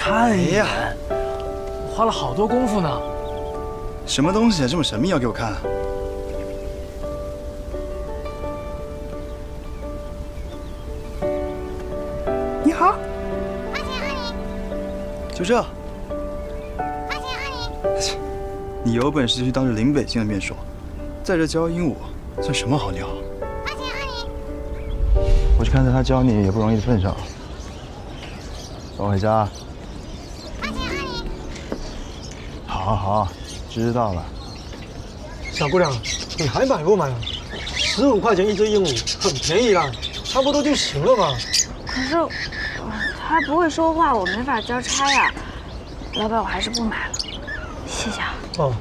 看一眼，我花了好多功夫呢。什么东西啊，这么神秘要给我看？你好，发现阿尼，就这。发现阿尼，你有本事就去当着林北京的面说，在这教鹦鹉算什么好鸟？发现阿尼，我是看在他教你也不容易的份上，送我回家。发现阿尼，好，好，知道了。小姑娘，你还买不买啊？15块钱一只鹦鹉，很便宜啦，差不多就行了嘛。可是他不会说话，我没法交差呀。老板，我还是不买了，谢谢啊。哦。